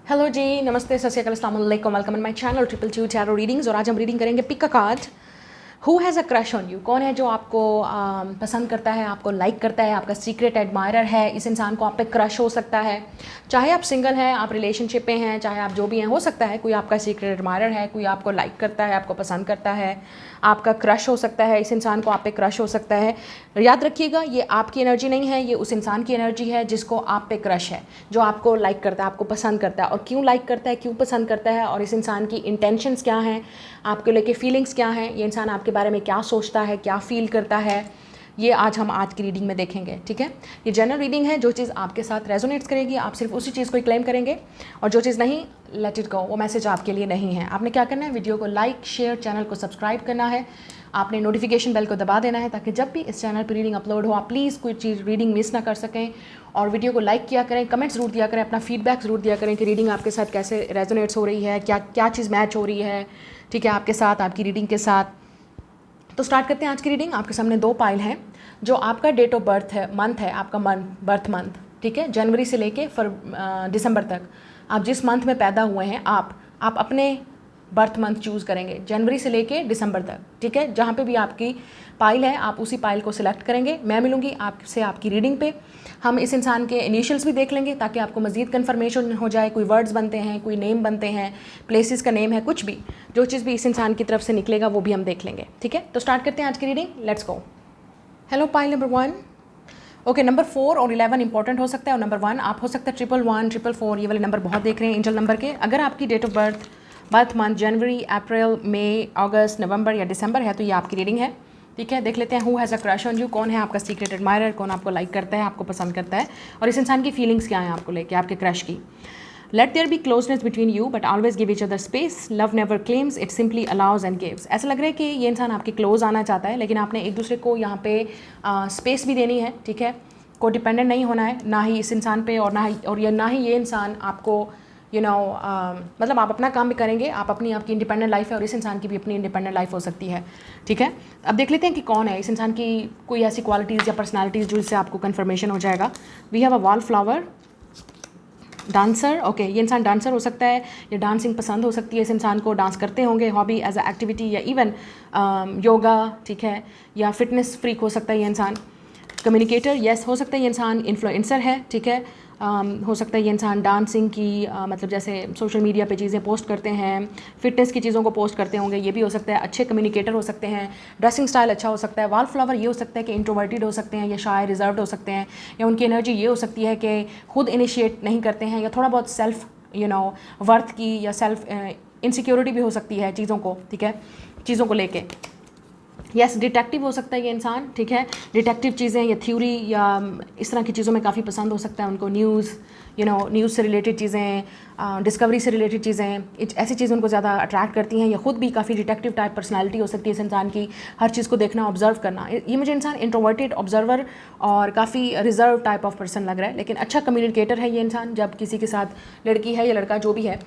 Hello जी, नमस्ते, सत श्री अकाल, अस्सलाम वालेकुम, welcome in my channel triple two tarot readings. और आज हम रीडिंग करेंगे pick a card. Who has a crush on you? कौन है जो आपको पसंद करता है, आपको लाइक करता है, आपका सीक्रेट एडमायरर है। इस इंसान को आप पे क्रश हो सकता है, चाहे आप सिंगल हैं, आप रिलेशनशिप में हैं, चाहे आप जो भी हैं, हो सकता है कोई आपका सीक्रेट एडमायरर है, कोई आपको लाइक करता है, आपको पसंद करता है, आपका क्रश हो सकता है। इस इंसान को आप पे क्रश हो सकता है। याद रखिएगा, ये आपकी एनर्जी नहीं है, ये उस इंसान की एनर्जी है जिसको आप पे क्रश है, जो आपको लाइक करता है, आपको पसंद करता है। और क्यों लाइक करता है, क्यों पसंद करता है, और इस इंसान की इंटेंशंस क्या हैं, आपके लेके फीलिंग्स क्या हैं, ये इंसान आपके बारे में क्या सोचता है, क्या फील करता है, ये आज हम आज की रीडिंग में देखेंगे। ठीक है, ये जनरल रीडिंग है। जो चीज़ आपके साथ रेजोनेट्स करेगी आप सिर्फ उसी चीज़ को ही क्लेम करेंगे, और जो चीज़ नहीं, लेट इट गो, वो मैसेज आपके लिए नहीं है। आपने क्या करना है, वीडियो को लाइक, शेयर, चैनल को सब्सक्राइब करना है, आपने नोटिफिकेशन बेल को दबा देना है, ताकि जब भी इस चैनल पर रीडिंग अपलोड हो आप प्लीज़ कोई चीज़ रीडिंग मिस ना कर सकें। और वीडियो को लाइक किया करें, कमेंट ज़रूर दिया करें, अपना फीडबैक ज़रूर दिया करें कि रीडिंग आपके साथ कैसे रेजोनेट्स हो रही है, क्या क्या चीज़ मैच हो रही है, ठीक है, आपके साथ, आपकी रीडिंग के साथ। तो स्टार्ट करते हैं आज की रीडिंग। आपके सामने दो पाइल हैं। जो आपका डेट ऑफ बर्थ है, मंथ है, आपका बर्थ मंथ, ठीक है, जनवरी से लेके दिसंबर तक, आप जिस मंथ में पैदा हुए हैं आप अपने बर्थ मंथ चूज़ करेंगे, जनवरी से लेके दिसंबर तक। ठीक है, जहाँ पे भी आपकी पाइल है आप उसी पाइल को सिलेक्ट करेंगे। मैं मिलूंगी आपसे आपकी रीडिंग पे। हम इस इंसान के इनिशियल्स भी देख लेंगे ताकि आपको मज़ीद कन्फर्मेशन हो जाए। कोई वर्ड्स बनते हैं, कोई नेम बनते हैं, प्लेसेस का नेम है, कुछ भी, जो चीज़ भी इस इंसान की तरफ से निकलेगा वो भी हम देख लेंगे। ठीक है, तो स्टार्ट करते हैं आज की reading. Let's go. Hello pile number 1। Okay, number 4 और 11 इंपॉर्टेंट हो सकता है, और नंबर 1 आप हो सकता है 111, 444, ये वाले नंबर बहुत देख रहे हैं एंजल नंबर के। अगर आपकी डेट ऑफ बर्थ मंथ जनवरी, अप्रैल, मई, अगस्त, नवंबर या दिसंबर है तो ये आपकी रीडिंग है। ठीक है, देख लेते हैं who has a crush on you. कौन है आपका सीक्रेट एडमायरर, कौन आपको लाइक करता है, आपको पसंद करता है, और इस इंसान की फीलिंग्स क्या हैं आपको लेके, आपके क्रश की। Let there be closeness between you but always give each other space. Love never claims, it simply allows and gives. ऐसा लग रहा है कि ये इंसान आपके क्लोज आना चाहता है, लेकिन आपने एक दूसरे को यहाँ पे स्पेस भी देनी है। ठीक है, को डिपेंडेंट नहीं होना है, ना ही इस इंसान पे और ना ही ये इंसान आपको मतलब आप अपना काम भी करेंगे, आप अपनी आपकी इंडिपेंडेंट लाइफ है, और इस इंसान की भी अपनी इंडिपेंडेंट लाइफ हो सकती है। ठीक है, अब देख लेते हैं कि कौन है इस इंसान की, कोई ऐसी क्वालिटीज़ या पर्सनालिटीज़ जो इससे आपको कन्फर्मेशन हो जाएगा। We have a wallflower, dancer. Okay, ये इंसान डांसर हो सकता है, ये डांसिंग पसंद हो सकती है इस इंसान को, डांस करते होंगे, हॉबी एज अ एक्टिविटी, या इवन योगा, ठीक है, या फिटनेस फ्रीक हो सकता है ये इंसान। कम्युनिकेटर, यस, हो सकता है ये इंसान इन्फ्लुएंसर है। ठीक है, हो सकता है ये इंसान डांसिंग की मतलब जैसे सोशल मीडिया पे चीज़ें पोस्ट करते हैं, फिटनेस की चीज़ों को पोस्ट करते होंगे, ये भी हो सकता है। अच्छे कम्युनिकेटर हो सकते हैं, ड्रेसिंग स्टाइल अच्छा हो सकता है। वॉल फ्लावर ये हो सकता है कि इंट्रोवर्टेड हो सकते हैं, या शायद रिजर्व्ड हो सकते हैं, या उनकी एनर्जी ये हो सकती है कि खुद इनिशिएट नहीं करते हैं, या थोड़ा बहुत सेल्फ वर्थ की या सेल्फ इनसिक्योरिटी भी हो सकती है चीज़ों को, ठीक है, चीज़ों को लेके। यस, डिटेक्टिव हो सकता है ये इंसान। ठीक है, डिटेक्टिव चीज़ें या थ्योरी या इस तरह की चीज़ों में काफ़ी पसंद हो सकता है उनको। न्यूज़ न्यूज़ से रिलेटेड चीज़ें, डिस्कवरी से रिलेटेड चीज़ें, ऐसी चीज़ें उनको ज़्यादा अट्रैक्ट करती हैं, या खुद भी काफ़ी डिटेक्टिव टाइप पर्सनालिटी हो सकती है इस इंसान की, हर चीज़ को देखना, ऑब्जर्व करना। ये मुझे इंसान इंट्रोवर्टेड, ऑब्जर्वर और काफ़ी रिजर्व टाइप ऑफ पर्सन लग रहा है, लेकिन अच्छा कम्युनिकेटर है ये इंसान। जब किसी के साथ लड़की है या लड़का जो भी है,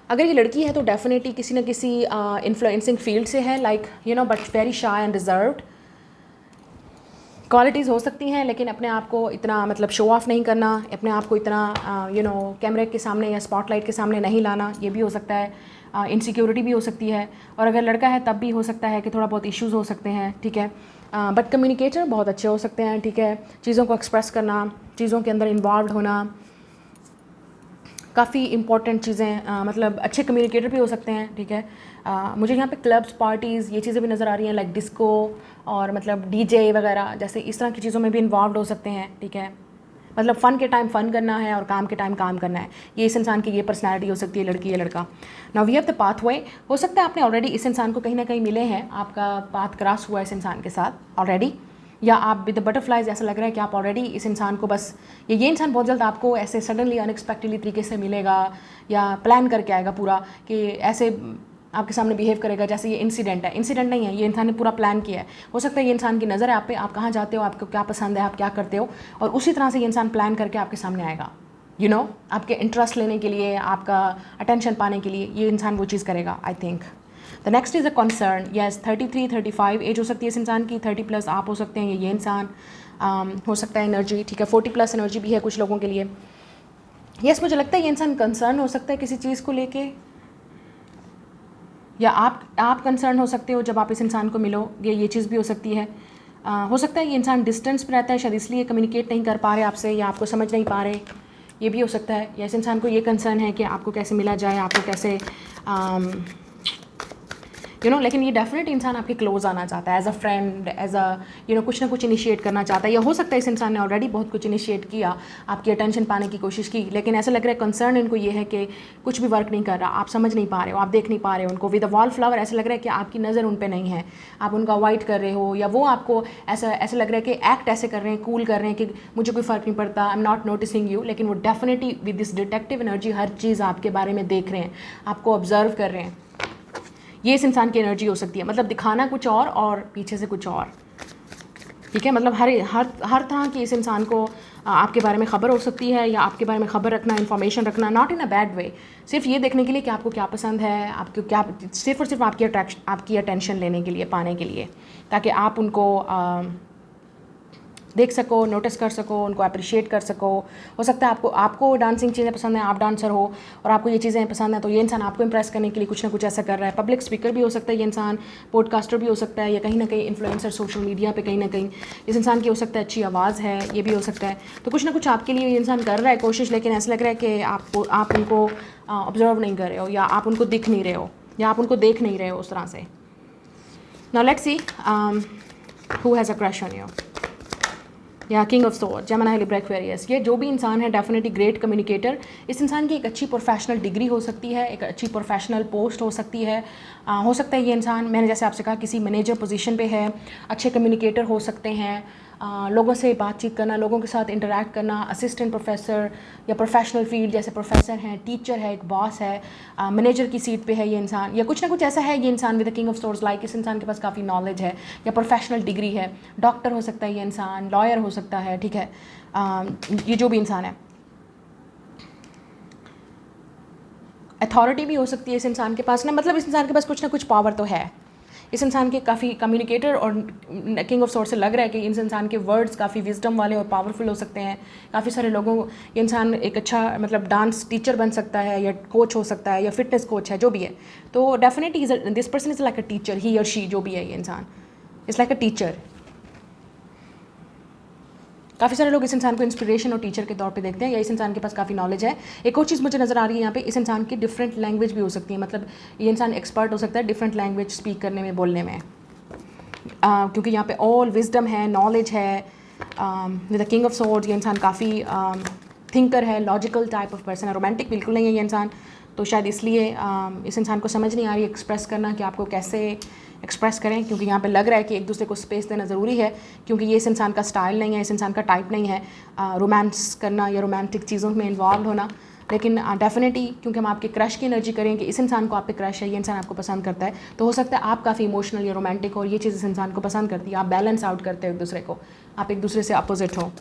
अगर ये लड़की है तो डेफिनेटली किसी न किसी इन्फ्लुएंसिंग फील्ड से है, like but very shy and reserved. Qualities हो सकती हैं, लेकिन अपने आप को इतना मतलब शो ऑफ नहीं करना, अपने आप को इतना कैमरे के सामने या स्पॉटलाइट के सामने नहीं लाना, ये भी हो सकता है। इनसिक्योरिटी भी हो सकती है, और अगर लड़का है तब भी हो सकता है कि थोड़ा बहुत इश्यूज़ हो सकते हैं। ठीक है, बट कम्युनिकेटर बहुत अच्छे हो सकते हैं। ठीक है, चीज़ों को एक्सप्रेस करना, चीज़ों के अंदर इन्वॉल्व होना, काफ़ी इंपॉर्टेंट चीज़ें, मतलब अच्छे कम्युनिकेटर भी हो सकते हैं। ठीक है, मुझे यहाँ पे क्लब्स, पार्टीज़, ये चीज़ें भी नज़र आ रही हैं, लाइक डिस्को और मतलब डीजे वगैरह, जैसे इस तरह की चीज़ों में भी इन्वॉल्व हो सकते हैं। ठीक है, मतलब फ़न के टाइम फ़न करना है और काम के टाइम काम करना है, ये इस इंसान की ये पर्सनैलिटी हो सकती है, लड़की या लड़का। Now we have the pathway. हो सकता है आपने ऑलरेडी इस इंसान को कहीं ना कहीं मिले हैं, आपका पाथ क्रॉस हुआ है इस इंसान के साथ ऑलरेडी, या आप विद द बटरफ्लाइज, ऐसा लग रहा है कि आप ऑलरेडी इस इंसान को बस ये इंसान बहुत जल्द आपको ऐसे सडनली अनएक्सपेक्टेडली तरीके से मिलेगा, या प्लान करके आएगा पूरा, कि ऐसे आपके सामने बिहेव करेगा जैसे ये इंसिडेंट है। इंसिडेंट नहीं है, ये इंसान ने पूरा प्लान किया है। हो सकता है ये इंसान की नज़र है आप पे, आप कहाँ जाते हो, आपको क्या पसंद है, आप क्या करते हो, और उसी तरह से ये इंसान प्लान करके आपके सामने आएगा। आपके इंटरेस्ट लेने के लिए, आपका अटेंशन पाने के लिए ये इंसान वो चीज़ करेगा, I think. The next is a concern. Yes, 33, 35 age हो सकती है इस इंसान की, 30+ आप हो सकते हैं, ये इंसान हो सकता है एनर्जी। ठीक है, 40+ एनर्जी भी है कुछ लोगों के लिए। यस, मुझे लगता है ये इंसान कंसर्न हो सकता है किसी चीज़ को लेके, या आप कंसर्न हो सकते हो जब आप इस इंसान को मिलोगे, ये चीज़ भी हो सकती है। हो सकता है ये इंसान डिस्टेंस पे रहता है, शायद इसलिए कम्युनिकेट नहीं कर पा रहे आपसे, या आपको समझ नहीं पा रहे, ये भी हो सकता है। या इस इंसान को ये कंसर्न है कि आपको कैसे मिला जाए, आपको कैसे लेकिन ये डेफिनेट इंसान आपके क्लोज आना चाहता है, as a friend, as a कुछ ना कुछ इनिशिएट करना चाहता है। या हो सकता है इस इंसान ने ऑलरेडी बहुत कुछ इनिशिएट किया, आपकी अटेंशन पाने की कोशिश की, लेकिन ऐसा लग रहा है कंसर्न इनको ये है कि कुछ भी वर्क नहीं कर रहा, आप समझ नहीं पा रहे हो, आप देख नहीं पा रहे हो उनको। विद अ वॉल फ्लावर ऐसा लग रहा है कि आपकी नज़र उन पर नहीं है, आप उनका अवॉइड कर रहे हो, या वो आपको ऐसा लग रहा है कि एक्ट ऐसे कर रहे हैं, कूल कर रहे हैं कि मुझे कोई फ़र्क नहीं पड़ता, I am not noticing you, लेकिन वो definitely with this detective energy हर चीज़ आपके बारे में देख रहे हैं, आपको ऑब्जर्व कर रहे हैं। ये इस इंसान की एनर्जी हो सकती है, मतलब दिखाना कुछ और पीछे से कुछ और, ठीक है। मतलब हर तरह की इस इंसान को आपके बारे में ख़बर हो सकती है, या आपके बारे में ख़बर रखना, इन्फॉर्मेशन रखना, not in a bad way, सिर्फ ये देखने के लिए कि आपको क्या पसंद है, आपको क्या, सिर्फ और सिर्फ आपकी अटेंशन लेने के लिए, पाने के लिए, ताकि आप उनको देख सको, नोटिस कर सको, उनको अप्रिशिएट कर सको। हो सकता है आपको डांसिंग चीज़ें पसंद हैं, आप डांसर हो और आपको ये चीज़ें पसंद हैं, तो ये इंसान आपको इंप्रेस करने के लिए कुछ ना कुछ ऐसा कर रहा है। पब्लिक स्पीकर भी हो सकता है ये इंसान, पॉडकास्टर भी हो सकता है, या कहीं ना कहीं इन्फ्लुएंसर सोशल मीडिया पे कहीं ना कहीं इस इंसान की हो सकता है अच्छी आवाज़ है, ये भी हो सकता है। तो कुछ ना कुछ आपके लिए ये इंसान कर रहा है कोशिश, लेकिन ऐसा लग रहा है कि आप उनको ऑब्जर्व नहीं कर रहे हो, या आप उनको दिख नहीं रहे हो, या आप उनको देख नहीं रहे हो उस तरह से। Now let's see who has a crush on you. या king of sword, Gemini, Libra, Aquarius, ये जो भी इंसान है डेफिनेटली ग्रेट कम्युनिकेटर। इस इंसान की एक अच्छी प्रोफेशनल डिग्री हो सकती है, एक अच्छी प्रोफेशनल पोस्ट हो सकती है। हो सकता है ये इंसान, मैंने जैसे आपसे कहा, किसी मैनेजर पोजीशन पे है, अच्छे कम्युनिकेटर हो सकते हैं, लोगों से बातचीत करना, लोगों के साथ इंटरेक्ट करना, असिस्टेंट प्रोफेसर या प्रोफेशनल फील्ड जैसे प्रोफेसर हैं, टीचर है, एक बॉस है, मैनेजर की सीट पे है ये इंसान, या कुछ ना कुछ ऐसा है ये इंसान with the king of swords, like इस इंसान के पास काफ़ी नॉलेज है या प्रोफेशनल डिग्री है, डॉक्टर हो सकता है ये इंसान, लॉयर हो सकता है, ठीक है। ये जो भी इंसान है, अथॉरिटी भी हो सकती है इस इंसान के पास ना, मतलब इस इंसान के पास कुछ ना कुछ पावर तो है। इस इंसान के काफ़ी कम्युनिकेटर और किंग ऑफ सोर्ड्स से लग रहा है कि इस इंसान के वर्ड्स काफ़ी विजडम वाले और पावरफुल हो सकते हैं। काफ़ी सारे लोगों, ये इंसान एक अच्छा मतलब डांस टीचर बन सकता है, या कोच हो सकता है, या फिटनेस कोच है, जो भी है। तो definitely this person is like a teacher, he or she जो भी है ये इंसान इज़ लाइक अ टीचर। काफ़ी सारे लोग इस इंसान को इंस्पिरेशन और टीचर के तौर पे देखते हैं, या इस इंसान के पास काफ़ी नॉलेज है। एक और चीज़ मुझे नज़र आ रही है यहाँ पे, इस इंसान की डिफरेंट लैंग्वेज भी हो सकती है, मतलब ये इंसान एक्सपर्ट हो सकता है डिफरेंट लैंग्वेज स्पीक करने में, बोलने में, क्योंकि यहाँ पे ऑल विजडम है, नॉलेज है। With the king of swords ये इंसान काफ़ी थिंकर है, लॉजिकल टाइप ऑफ पर्सन है, रोमांटिक बिल्कुल नहीं है ये इंसान। तो शायद इसलिए इस इंसान को समझ नहीं आ रही एक्सप्रेस करना कि आपको कैसे एक्सप्रेस करें, क्योंकि यहाँ पे लग रहा है कि एक दूसरे को स्पेस देना ज़रूरी है, क्योंकि ये इस इंसान का स्टाइल नहीं है, इस इंसान का टाइप नहीं है रोमांस करना या रोमांटिक चीज़ों में इन्वॉल्व होना। लेकिन डेफिनेटली क्योंकि हम आपके क्रश की एनर्जी करें कि इस इंसान को आप पे क्रश है, ये इंसान आपको पसंद करता है, तो हो सकता है आप काफ़ी इमोशनल या रोमांटिक हो और ये चीज़ इस इंसान को पसंद करती है। आप बैलेंस आउट करते हो एक दूसरे को, आप एक दूसरे से अपोजिट हो।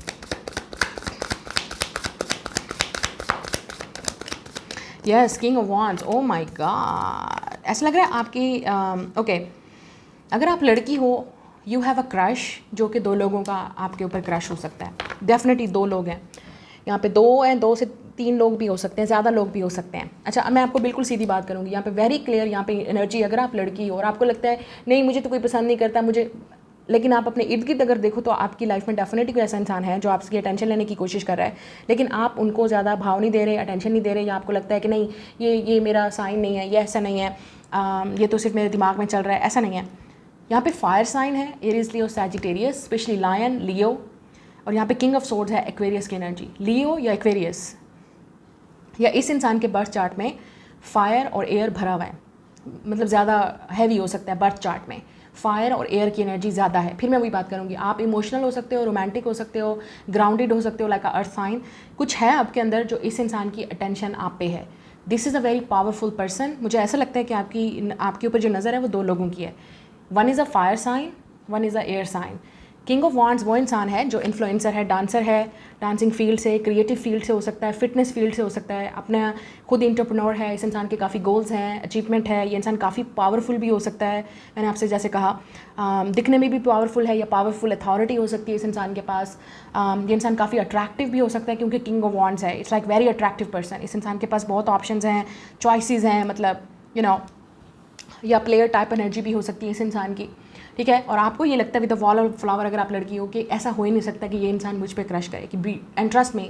Yes, king of wands, oh my God, ऐसा लग रहा है आपकी ओके अगर आप लड़की हो, यू हैव अ क्रश, जो कि 2 लोगों का आपके ऊपर क्रश हो सकता है। डेफिनेटली 2 लोग हैं यहाँ पे, 2 हैं, 2 से 3 लोग भी हो सकते हैं, ज़्यादा लोग भी हो सकते हैं। अच्छा, मैं आपको बिल्कुल सीधी बात करूँगी यहाँ पे, वेरी क्लियर यहाँ पे एनर्जी। अगर आप लड़की हो और आपको लगता है नहीं मुझे तो कोई पसंद नहीं करता मुझे, लेकिन आप अपने इर्द गिर्द अगर देखो तो आपकी लाइफ में डेफिनेटली कोई ऐसा इंसान है जो आपकी अटेंशन लेने की कोशिश कर रहा है, लेकिन आप उनको ज़्यादा भाव नहीं दे रहे, अटेंशन नहीं दे रहे, या आपको लगता है कि नहीं ये मेरा साइन नहीं है, ये ऐसा नहीं है, ये तो सिर्फ मेरे दिमाग में चल रहा है, ऐसा नहीं है। यहाँ पे फायर साइन है, एरीज, लियो, सैजिटेरियस, स्पेशली लायन, लियो, और यहाँ पे किंग ऑफ सोर्ड्स है, एक्वेरियस की एनर्जी। लियो या एक्वेरियस या इस इंसान के बर्थ चार्ट में फायर और एयर भरा हुआ है, मतलब ज़्यादा हैवी हो सकता है बर्थ चार्ट में, फायर और एयर की एनर्जी ज़्यादा है। फिर मैं वही बात करूँगी, आप इमोशनल हो सकते हो, रोमांटिक हो सकते हो, ग्राउंडेड हो सकते हो, लाइक अ अर्थ साइन। कुछ है आपके अंदर जो इस इंसान की अटेंशन आप पे है। This is a very powerful person. मुझे ऐसा लगता है कि आपके ऊपर जो नज़र है वो 2 लोगों की है। One is a fire sign, one is a air sign. King of wands वो इंसान है जो इन्फ्लुएंसर है, डांसर है, डांसिंग फील्ड से, क्रिएटिव फील्ड से हो सकता है, फिटनेस फील्ड से हो सकता है, अपना खुद एंटरप्रेन्योर है, इस इंसान के काफ़ी गोल्स हैं, अचीवमेंट है, ये इंसान काफ़ी पावरफुल भी हो सकता है। मैंने आपसे जैसे कहा दिखने में भी पावरफुल है या पावरफुल अथॉरिटी हो सकती है इस इंसान के पास। ये इंसान काफ़ी अट्रैक्टिव भी हो सकता है क्योंकि किंग ऑफ वॉन्ड्स है, it's like very attractive person. इस इंसान के पास बहुत ऑप्शंस हैं, चॉइसेस हैं, मतलब या प्लेयर टाइप एनर्जी भी हो सकती है इस इंसान की, ठीक है। और आपको ये लगता है with the wall of flower अगर आप लड़की हो कि ऐसा हो ही नहीं सकता कि ये इंसान मुझ पर क्रश करे, कि be and trust me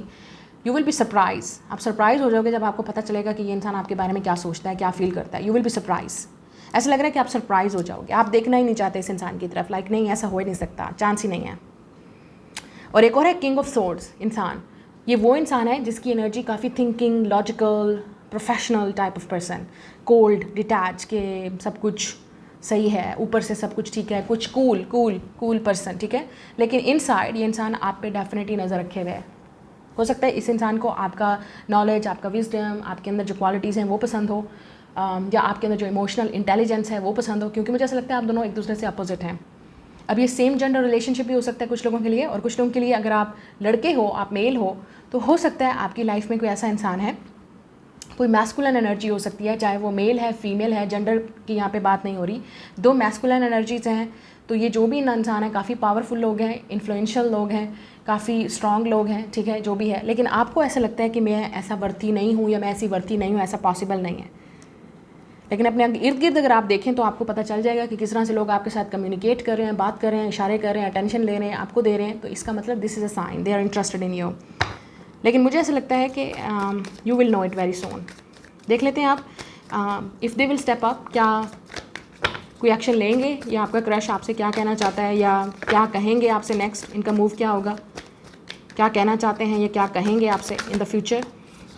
you will be surprise. आप सरप्राइज हो जाओगे जब आपको पता चलेगा कि ये इंसान आपके बारे में क्या सोचता है, क्या फील करता है। You will be surprise. ऐसा लग रहा है कि आप सरप्राइज हो जाओगे, आप देखना ही नहीं चाहते इस इंसान की तरफ, लाइक नहीं ऐसा हो ही नहीं सकता, चांस ही नहीं है। और एक और है किंग ऑफ सोर्ड्स इंसान। ये वो इंसान है जिसकी एनर्जी काफ़ी thinking, logical, professional type of person, cold, detach के सब कुछ सही है, ऊपर से सब कुछ ठीक है, कुछ कूल पर्सन, ठीक है। लेकिन इनसाइड ये इंसान आप पे डेफिनेटली नज़र रखे हुए है। हो सकता है इस इंसान को आपका नॉलेज, आपका विजडम, आपके अंदर जो क्वालिटीज़ हैं वो पसंद हो, या आपके अंदर जो इमोशनल इंटेलिजेंस है वो पसंद हो, क्योंकि मुझे ऐसा लगता है आप दोनों एक दूसरे से अपोजिट हैं। अब ये सेम जेंडर रिलेशनशिप भी हो सकता है कुछ लोगों के लिए, और कुछ लोगों के लिए अगर आप लड़के हो, आप मेल हो, तो हो सकता है आपकी लाइफ में कोई ऐसा इंसान है, कोई मैस्कुलिन एनर्जी हो सकती है, चाहे वो मेल है, फीमेल है, जेंडर की यहाँ पे बात नहीं हो रही, दो मैस्कुलिन एनर्जीज़ हैं। तो ये जो भी इंसान है काफ़ी पावरफुल लोग हैं, इन्फ्लुएंशियल लोग हैं, काफ़ी स्ट्रॉन्ग लोग हैं, ठीक है, जो भी है। लेकिन आपको ऐसा लगता है कि मैं ऐसा वर्ती नहीं हूँ या मैं ऐसी वर्ती नहीं हूँ, ऐसा पॉसिबल नहीं है। लेकिन अपने इर्द गिर्द अगर आप देखें तो आपको पता चल जाएगा कि किस तरह से लोग आपके साथ कम्युनिकेट कर रहे हैं, बात कर रहे हैं, इशारे कर रहे हैं, अटेंशन ले रहे हैं, आपको दे रहे हैं, तो इसका मतलब this is a sign they are interested in you. लेकिन मुझे ऐसा लगता है कि you will know it very soon. देख लेते हैं आप if they will step up, क्या कोई एक्शन लेंगे, या आपका क्रश आपसे क्या कहना चाहता है, या क्या कहेंगे आपसे नेक्स्ट, इनका मूव क्या होगा, क्या कहना चाहते हैं या क्या कहेंगे आपसे in the future.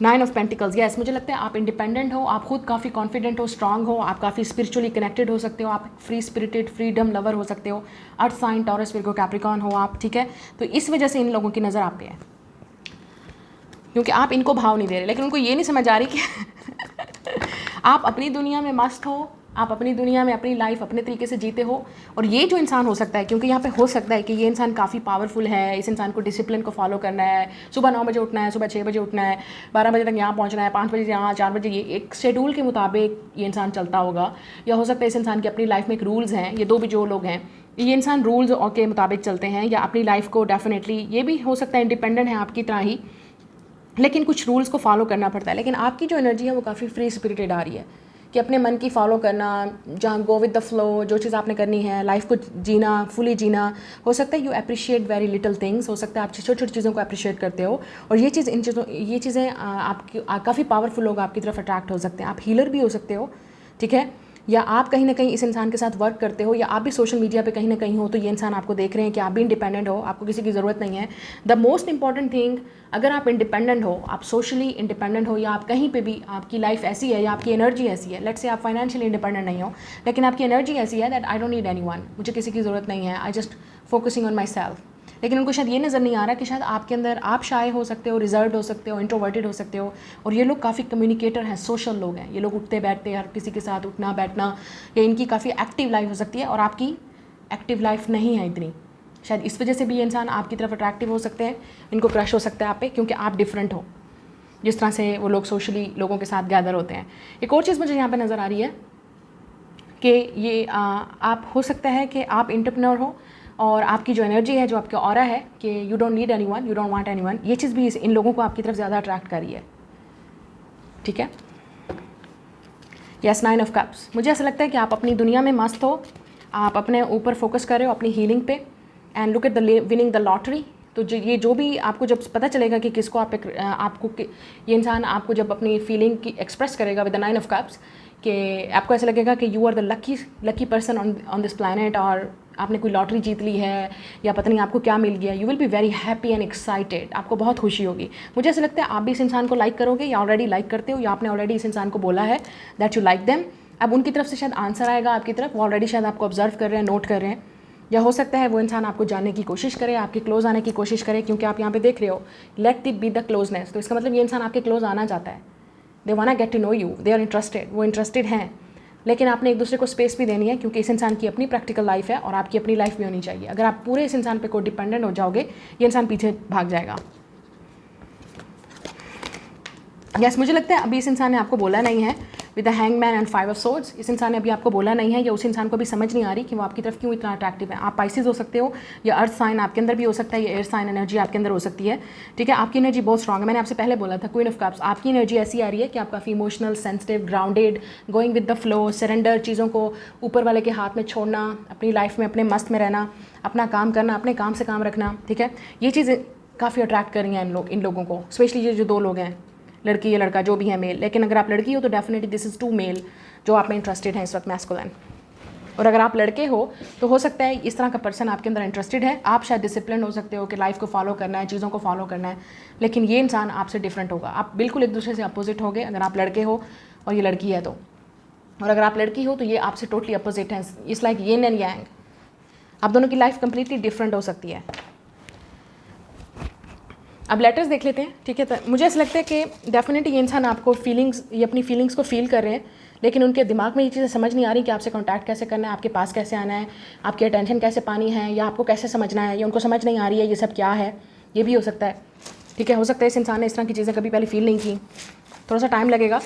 9 of pentacles, yes, मुझे लगता है आप इंडिपेंडेंट हो, आप खुद काफ़ी कॉन्फिडेंट हो, स्ट्रांग हो, आप काफ़ी स्पिरिचुअली कनेक्टेड हो सकते हो, आप फ्री स्पिरिटेड, फ्रीडम लवर हो सकते हो, earth sign, Taurus, Virgo, Capricorn हो आप, ठीक है। तो इस वजह से इन लोगों की नज़र आप पे है, क्योंकि आप इनको भाव नहीं दे रहे, लेकिन उनको ये नहीं समझ आ रही कि आप अपनी दुनिया में मस्त हो, आप अपनी दुनिया में अपनी लाइफ अपने तरीके से जीते हो। और ये जो इंसान हो सकता है, क्योंकि यहाँ पे हो सकता है कि ये इंसान काफ़ी पावरफुल है, इस इंसान को डिसिप्लिन को फॉलो करना है, सुबह 9 बजे उठना है, सुबह 6 बजे उठना है, 12 बजे तक यहाँ पहुँचना है, 5 बजे यहाँ, 4 बजे ये, एक शेड्यूल के मुताबिक ये इंसान चलता होगा। या हो सकता है इस इंसान की अपनी लाइफ में एक रूल्स हैं, ये दो भी जो लोग हैं ये इंसान रूल्स के मुताबिक चलते हैं, या अपनी लाइफ को डेफिनेटली, ये भी हो सकता है इंडिपेंडेंट है आपकी तरह ही, लेकिन कुछ रूल्स को फॉलो करना पड़ता है। लेकिन आपकी जो एनर्जी है वो काफ़ी फ्री स्पिरिटेड आ रही है कि अपने मन की फॉलो करना, जहाँ गो विद द फ्लो, जो चीज़ आपने करनी है, लाइफ को जीना, फुली जीना। हो सकता है you appreciate very little things, हो सकता है आप छोटी छोटी चीज़ों को अप्रिशिएट करते हो, और ये चीज़ें आपकी काफ़ी पावरफुल लोग आपकी तरफ अट्रैक्ट हो सकते हैं। आप हीलर भी हो सकते हो, ठीक है, या आप कहीं ना कहीं इस इंसान के साथ वर्क करते हो, या आप भी सोशल मीडिया पे कहीं ना कहीं हो, तो ये इंसान आपको देख रहे हैं कि आप भी इंडिपेंडेंट हो, आपको किसी की ज़रूरत नहीं है। द मोस्ट इंपॉर्टेंट थिंग, अगर आप इंडिपेंडेंट हो, आप सोशली इंडिपेंडेंट हो, या आप कहीं पे भी आपकी लाइफ ऐसी है या आपकी एनर्जी ऐसी है, लेट्स से आप फाइनेंशियली इंडिपेंडेंट नहीं हो, लेकिन आपकी एनर्जी ऐसी है that I don't need anyone, मुझे किसी की ज़रूरत नहीं है, I just focusing on my self. लेकिन उनको शायद ये नज़र नहीं आ रहा कि शायद आपके अंदर आप शाय हो सकते हो, रिजर्व्ड हो सकते हो, इंट्रोवर्टेड हो सकते हो, और ये लोग काफ़ी कम्युनिकेटर हैं, सोशल लोग हैं, ये लोग उठते बैठते हर किसी के साथ उठना बैठना, या इनकी काफ़ी एक्टिव लाइफ हो सकती है, और आपकी एक्टिव लाइफ नहीं है इतनी। शायद इस वजह से भी ये इंसान आपकी तरफ अट्रैक्टिव हो सकते हैं, इनको क्रश हो सकता है आप पे, क्योंकि आप डिफरेंट हो जिस तरह से वो लोग सोशली लोगों के साथ गैदर होते हैं। एक और चीज़ मुझे यहाँ पर नज़र आ रही है कि ये आप हो सकता है कि आप एंटरप्रेन्योर हो, और आपकी जो एनर्जी है, जो आपका ऑरा है कि you don't need anyone, you don't want anyone, ये चीज़ भी इन लोगों को आपकी तरफ ज़्यादा अट्रैक्ट कर रही है, ठीक है। यस, 9 ऑफ कप्स, मुझे ऐसा लगता है कि आप अपनी दुनिया में मस्त हो, आप अपने ऊपर फोकस कर रहे हो, अपनी हीलिंग पे, and look at the winning the lottery. तो ये जो भी आपको जब पता चलेगा कि किसको आपको ये इंसान आपको जब अपनी फीलिंग की एक्सप्रेस करेगा विद द 9 ऑफ कप्स, कि आपको ऐसा लगेगा कि you are the lucky person on this planet, और आपने कोई लॉटरी जीत ली है, या पता नहीं आपको क्या मिल गया, you will be very happy and excited, आपको बहुत खुशी होगी। मुझे ऐसा लगता है आप भी इस इंसान को लाइक करोगे, या ऑलरेडी लाइक करते हो, या आपने ऑलरेडी इस इंसान को बोला है दैट यू लाइक देम। अब उनकी तरफ से शायद आंसर आएगा आपकी तरफ, वो ऑलरेडी शायद आपको ऑब्जर्व कर रहे हैं, नोट कर रहे हैं, या हो सकता है वो इंसान आपको जानने की कोशिश करे, आपके क्लोज आने की कोशिश करे, क्योंकि आप यहाँ पे देख रहे हो let the be the closeness, तो इसका मतलब ये इंसान आपके क्लोज आना चाहता है, they want to get to know you, they are interested, वो इंटरेस्टेड हैं लेकिन आपने एक दूसरे को स्पेस भी देनी है, क्योंकि इस इंसान की अपनी प्रैक्टिकल लाइफ है और आपकी अपनी लाइफ भी होनी चाहिए। अगर आप पूरे इस इंसान पे को डिपेंडेंट हो जाओगे, ये इंसान पीछे भाग जाएगा। यस, मुझे लगता है अभी इस इंसान ने आपको बोला नहीं है with the hangman and 5 of swords. इस इंसान ने अभी आपको बोला नहीं है, या उस इंसान को भी समझ नहीं आ रही कि वो आपकी तरफ क्यों इतना अट्रैक्टिव है। आप पाइसिस हो सकते हो, या अर्थ साइन आपके अंदर भी हो सकता है, या एयर साइन एनर्जी आपके अंदर हो सकती है। ठीक है, आपकी एनर्जी बहुत स्ट्रॉग है। मैंने आपसे पहले बोला था क्वीन ऑफ कप्स, आपकी एनर्जी ऐसी आ रही है कि आप काफ़ी emotional, sensitive, grounded, going with the flow, surrender, चीज़ों को ऊपर वाले के हाथ में छोड़ना, अपनी लाइफ में अपने मस्त में रहना, अपना काम करना, अपने काम से काम रखना। ठीक है, ये चीज़ें काफ़ी अट्रैक्ट कर रही हैं इन लोगों को, स्पेशली ये जो 2 लोग हैं, लड़की या लड़का जो भी है मेल। लेकिन अगर आप लड़की हो तो डेफिनेटली दिस इज़ 2 मेल जो आप में इंटरेस्टेड हैं इस वक्त, मैस्कुलिन। और अगर आप लड़के हो तो हो सकता है इस तरह का पर्सन आपके अंदर इंटरेस्टेड है। आप शायद डिसिप्लिन हो सकते हो कि लाइफ को फॉलो करना है, चीज़ों को फॉलो करना है, लेकिन ये इंसान आपसे डिफरेंट होगा। आप बिल्कुल एक दूसरे से अपोजिट होगे अगर आप लड़के हो और ये लड़की है तो। और अगर आप लड़की हो तो ये आपसे टोटली अपोजिट है। It's like yin and yang. आप दोनों की लाइफ कंप्लीटली डिफरेंट हो सकती है। अब लेटर्स देख लेते हैं। ठीक है, तो मुझे ऐसा लगता है कि डेफिनेटली ये इंसान आपको ये अपनी फीलिंग्स को फील कर रहे हैं, लेकिन उनके दिमाग में ये चीज़ें समझ नहीं आ रही कि आपसे कांटेक्ट कैसे करना है, आपके पास कैसे आना है, आपकी अटेंशन कैसे पानी है, या आपको कैसे समझना है, या उनको समझ नहीं आ रही है ये सब क्या है। ये भी हो सकता है। ठीक है, हो सकता है इस इंसान ने इस तरह की चीज़ें कभी पहले फील नहीं की, थोड़ा सा टाइम लगेगा,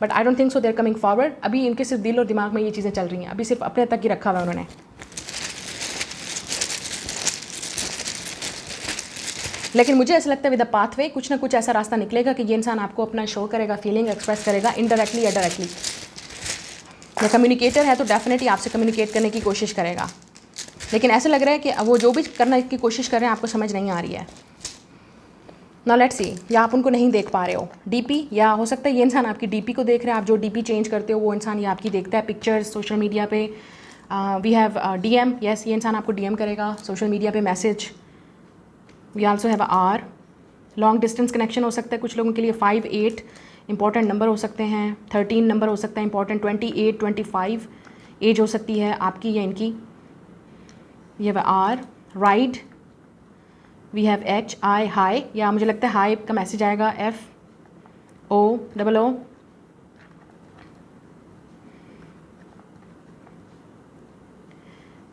but I don't think so they are coming forward. अभी इनके सिर्फ दिल और दिमाग में ये चीज़ें चल रही हैं, अभी सिर्फ अपने तक ही रखा हुआ है उन्होंने। लेकिन मुझे ऐसा लगता है विद द पाथवे कुछ ना कुछ ऐसा रास्ता निकलेगा कि ये इंसान आपको अपना शो करेगा, फीलिंग एक्सप्रेस करेगा, इनडायरेक्टली या डायरेक्टली। या कम्युनिकेटर है तो डेफिनेटली आपसे कम्युनिकेट करने की कोशिश करेगा, लेकिन ऐसा लग रहा है कि वो जो भी करने की कोशिश कर रहे हैं आपको समझ नहीं आ रही है। नाउ लेट्स सी, या आप उनको नहीं देख पा रहे हो डीपी, या हो सकता है ये इंसान आपकी डीपी को देख रहे हैं। आप जो डीपी चेंज करते हो वो इंसान ये आपकी देखता है, पिक्चर्स सोशल मीडिया पे। वी हैव डीएम, यस, ये इंसान आपको डीएम करेगा सोशल मीडिया पे, message. We also have R, long distance connection हो सकता है कुछ लोगों के लिए। 5, 8 इंपॉर्टेंट नंबर हो सकते हैं। 13 नंबर हो सकता है इंपॉर्टेंट। 28, 25 एज हो सकती है आपकी या इनकी। We have R, ride. We have H, I, hi, या मुझे लगता है हाई का मैसेज आएगा। FOOO।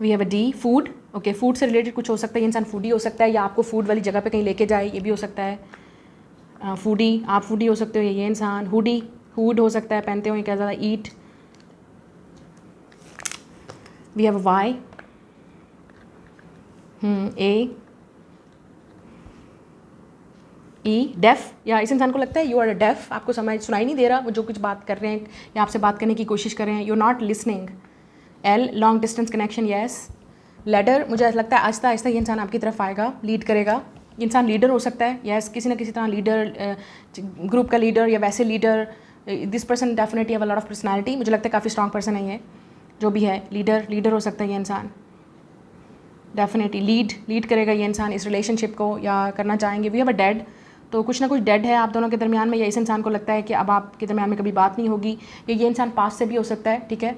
We have a D, food. Okay, food से रिलेटेड कुछ हो सकता है, ये इंसान फूडी हो सकता है, या आपको फूड वाली जगह पे कहीं लेके जाए, ये भी हो सकता है। फूडी, आप फूडी हो सकते हो, ये इंसान हुडी, हुड हो सकता है, पहनते हो, ये क्या ज़्यादा। ईट। We have Y, A, E, deaf, या इस इंसान को लगता है यू आर डेफ, आपको सुनाई नहीं दे रहा वो जो कुछ बात कर रहे हैं या आपसे बात करने की कोशिश कर रहे हैं। You are not listening. L, long distance connection, yes. Letter, मुझे ऐसा लगता है आहिस्ता आहिस्ता ये इंसान आपकी तरफ आएगा, लीड करेगा। इंसान लीडर हो सकता है, यस, किसी ना किसी तरह लीडर, ग्रुप का लीडर या वैसे leader. This person definitely have a lot of personality. मुझे लगता है काफ़ी स्ट्रॉन्ग पर्सन है ये, जो भी है लीडर हो सकता है ये इंसान। डेफिनेटली लीड करेगा ये इंसान इस रिलेशनशिप को, या करना चाहेंगे। वी हैव अ डेड, तो कुछ ना कुछ डेड है आप दोनों के दरमियान में, या इस इंसान को लगता है कि अब आपके दरमियान में कभी बात नहीं होगी, या ये इंसान पास से भी हो सकता है। ठीक है,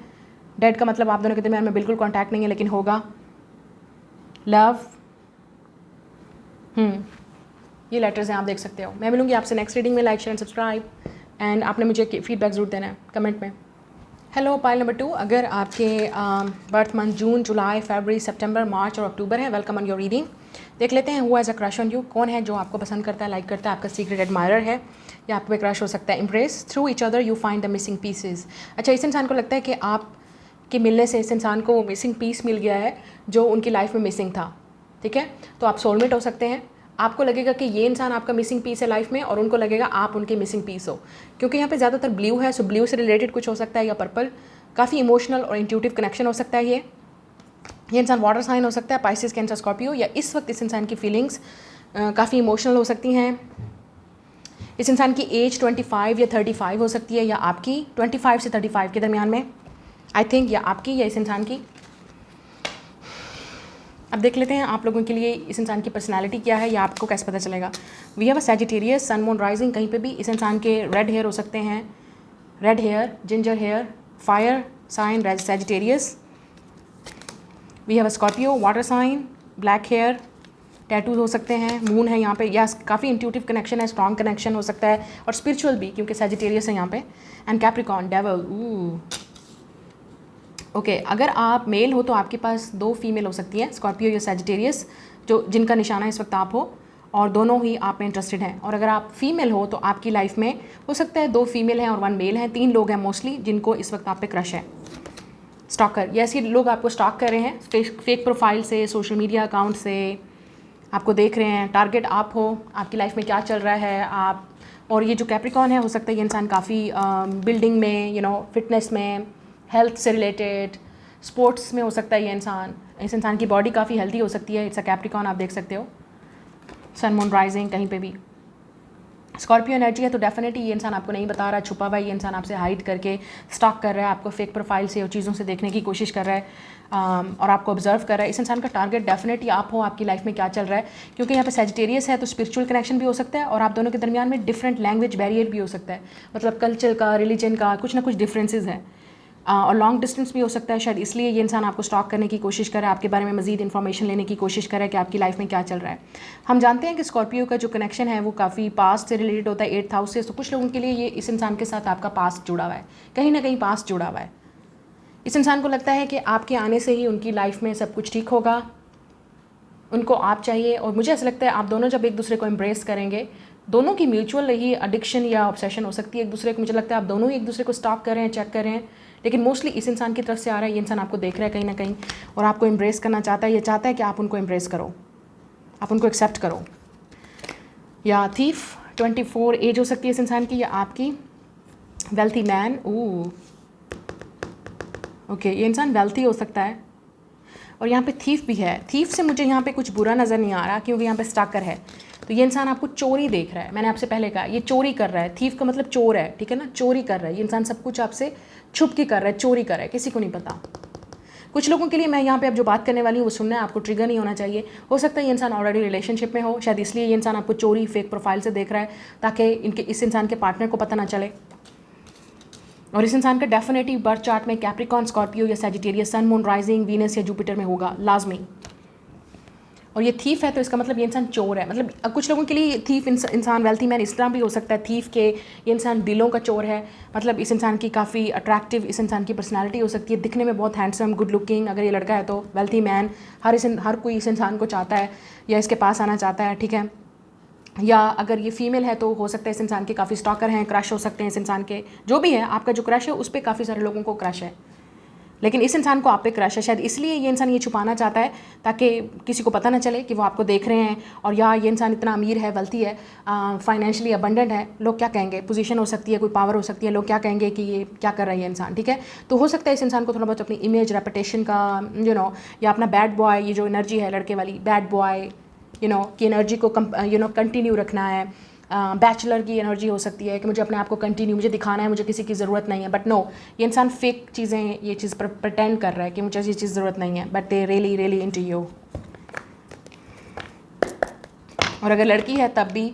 डेड का मतलब आप दोनों के दरमियान में बिल्कुल कांटेक्ट नहीं है, लेकिन होगा। लव, ये लेटर्स हैं, आप देख सकते हो। मैं मिलूंगी आपसे नेक्स्ट रीडिंग में। Like, share and subscribe, and आपने मुझे फीडबैक ज़रूर देना है कमेंट में। हेलो पाइल नंबर 2, अगर आपके बर्थ मंथ जून, जुलाई, फरवरी, सितंबर, मार्च और अक्टूबर है, वेलकम ऑन योर रीडिंग। देख लेते हैं who has a crush on you, कौन है जो आपको पसंद करता है, लाइक करता है, आपका सीक्रेट एडमायरर है, या आप पे क्रश हो सकता है। Impress through each other you find the missing pieces. अच्छा, इस इंसान को लगता है कि आप के मिलने से इस इंसान को वो मिसिंग पीस मिल गया है जो उनकी लाइफ में मिसिंग था। ठीक है, तो आप सोलमेट हो सकते हैं। आपको लगेगा कि ये इंसान आपका मिसिंग पीस है लाइफ में, और उनको लगेगा आप उनके मिसिंग पीस हो, क्योंकि यहाँ पे ज़्यादातर ब्लू है, सो ब्लू से रिलेटेड कुछ हो सकता है, या पर्पल। काफ़ी इमोशनल और इंट्यूटिव कनेक्शन हो सकता है ये इंसान वाटर साइन हो सकता है, पाइसिस, कैंसर, स्कॉर्पियो, या इस वक्त इस इंसान की फीलिंग्स काफ़ी इमोशनल हो सकती हैं। इस इंसान की एज 25 या 35 हो सकती है, या आपकी 25 से 35 के दरमियान में, आई थिंक, या आपकी या इस इंसान की। अब देख लेते हैं आप लोगों के लिए इस इंसान की पर्सनालिटी क्या है, या आपको कैसे पता चलेगा। We have a Sagittarius, sun moon rising, कहीं पे भी इस इंसान के रेड हेयर हो सकते हैं, red hair, ginger hair, fire sign, Sagittarius. We have a Scorpio, water sign, black hair, tattoos हो सकते हैं, मून है यहाँ पे, या काफ़ी इंट्यूटिव कनेक्शन है, स्ट्रॉन्ग कनेक्शन हो सकता है, और स्पिरिचुअल भी, क्योंकि सैजिटेरियस है यहाँ पे। एंड कैप्रिकॉर्न, डेविल, ओके अगर आप मेल हो तो आपके पास 2 फीमेल हो सकती हैं, स्कॉर्पियो या सैजिटेरियस, जो जिनका निशाना इस वक्त आप हो और दोनों ही आप में इंटरेस्टेड हैं। और अगर आप फीमेल हो तो आपकी लाइफ में हो सकता है 2 फीमेल हैं और 1 मेल हैं, 3 लोग हैं मोस्टली जिनको इस वक्त आप पे क्रश है। स्टॉकर, ये ऐसे लोग आपको स्टॉक कर रहे हैं फेक प्रोफाइल से, सोशल मीडिया अकाउंट से आपको देख रहे हैं। टारगेट आप हो, आपकी लाइफ में क्या चल रहा है आप। और ये जो कैप्रिकॉन है, हो सकता है ये इंसान काफ़ी बिल्डिंग में फिटनेस में, हेल्थ से रिलेटेड, स्पोर्ट्स में हो सकता है ये इंसान। इस इंसान की बॉडी काफ़ी हेल्दी हो सकती है। इट्स अ कैप्रिकॉन, आप देख सकते हो सन मून राइजिंग कहीं पे भी। स्कॉर्पियो एनर्जी है तो डेफिनेटली ये इंसान आपको नहीं बता रहा, छुपा हुआ है। ये इंसान आपसे हाइड करके स्टॉक कर रहा है, आपको फेक प्रोफाइल से और चीज़ों से देखने की कोशिश कर रहा है और आपको ऑब्जर्व कर रहा है। इस इंसान का टारगेट डेफिनेटली आप हो, आपकी लाइफ में क्या चल रहा है। क्योंकि यहाँ पे सैजिटेरियस है तो स्पिरिचुअल कनेक्शन भी हो सकता है और आप दोनों के दरमियान में डिफरेंट लैंग्वेज बैरियर भी हो सकता है, मतलब कल्चर का, रिलीजन का कुछ ना कुछ डिफरेंसेस हैं। और लॉन्ग डिस्टेंस भी हो सकता है, शायद इसलिए ये इंसान आपको स्टॉक करने की कोशिश करे, आपके बारे में मजीद इन्फॉर्मेशन लेने की कोशिश करे कि आपकी लाइफ में क्या चल रहा है। हम जानते हैं कि स्कॉर्पियो का जो कनेक्शन है वो काफ़ी पास्ट से रिलेटेड होता है, 8th हाउस से। तो कुछ लोगों के लिए ये इस इंसान के साथ आपका पास्ट जुड़ा हुआ है, कहीं ना कहीं पास्ट जुड़ा हुआ है। इस इंसान को लगता है कि आपके आने से ही उनकी लाइफ में सब कुछ ठीक होगा, उनको आप चाहिए। और मुझे ऐसा लगता है आप दोनों जब एक दूसरे को एम्ब्रेस करेंगे, दोनों की म्यूचुअल ही एडिक्शन या ऑब्सेशन हो सकती है एक दूसरे को। मुझे लगता है आप दोनों ही एक दूसरे को स्टॉक कर रहे हैं, चेक कर रहे हैं, लेकिन मोस्टली इस इंसान की तरफ से आ रहा है। ये इंसान आपको देख रहा है कहीं ना कहीं और आपको एम्ब्रेस करना चाहता है। ये चाहता है कि आप उनको एम्ब्रेस करो, आप उनको एक्सेप्ट करो। या थीफ, 24 एज हो सकती है इस इंसान की, या आपकी वेल्थी मैन। ओके ये इंसान वेल्थी हो सकता है। और यहाँ पे थीफ भी है। थीफ से मुझे यहाँ पे कुछ बुरा नज़र नहीं आ रहा क्योंकि यहाँ पे स्टाकर है। तो ये इंसान आपको चोरी देख रहा है। मैंने आपसे पहले कहा ये चोरी कर रहा है। थीफ का मतलब चोर है, ठीक है ना, चोरी कर रहा है। ये इंसान सब कुछ आपसे छुप के कर रहा है, चोरी कर रहा है, किसी को नहीं पता। कुछ लोगों के लिए मैं यहाँ पे अब जो बात करने वाली हूँ वो सुनना है, आपको ट्रिगर नहीं होना चाहिए। हो सकता है ये इंसान ऑलरेडी रिलेशनशिप में हो, शायद इसलिए ये इंसान आपको चोरी फेक प्रोफाइल से देख रहा है ताकि इस इंसान के पार्टनर को पता ना चले। और इस इंसान का डेफिनेटली बर्थ चार्ट में कैप्रिकॉन, स्कॉर्पियो या Sagittarius, sun, moon, rising, Venus या जुपिटर में होगा लाजमी। और ये थीफ है तो इसका मतलब ये इंसान चोर है। मतलब कुछ लोगों के लिए थीफ इंसान वेल्थी मैन इस तरह भी हो सकता है थीफ के ये इंसान दिलों का चोर है। मतलब इस इंसान की काफ़ी अट्रैक्टिव इस इंसान की पर्सनालिटी हो सकती है, दिखने में बहुत हैंडसम, गुड लुकिंग। अगर ये लड़का है तो वेल्थी मैन हर कोई इस इंसान को चाहता है या इसके पास आना चाहता है, ठीक है। या अगर ये फीमेल है तो हो सकता है इस इंसान के काफ़ी स्टॉकर हैं, क्रश हो सकते हैं इस इंसान के। जो भी है आपका जो क्रश है उस पर काफ़ी सारे लोगों को क्रश है, लेकिन इस इंसान को आप पे क्रश है। शायद इसलिए ये इंसान ये छुपाना चाहता है ताकि किसी को पता ना चले कि वो आपको देख रहे हैं। और या ये इंसान इतना अमीर है, वेल्थी है, फाइनेंशियली अबंडेंट है, लोग क्या कहेंगे, पोजीशन हो सकती है, कोई पावर हो सकती है, लोग क्या कहेंगे कि ये क्या कर रहा है ये इंसान, ठीक है। तो हो सकता है इस इंसान को थोड़ा बहुत अपनी इमेज, रेपुटेशन का या अपना बैड बॉय, ये जो एनर्जी है लड़के वाली, बैड बॉय की एनर्जी को कंटिन्यू रखना है। बैचलर की एनर्जी हो सकती है कि मुझे अपने आप को कंटिन्यू, मुझे दिखाना है, मुझे किसी की ज़रूरत नहीं है। बट नो, ये इंसान फेक चीज़ें, ये चीज़ प्रटेंड कर रहा है कि मुझे ये चीज़ ज़रूरत नहीं है, but they really really into you. और अगर लड़की है तब भी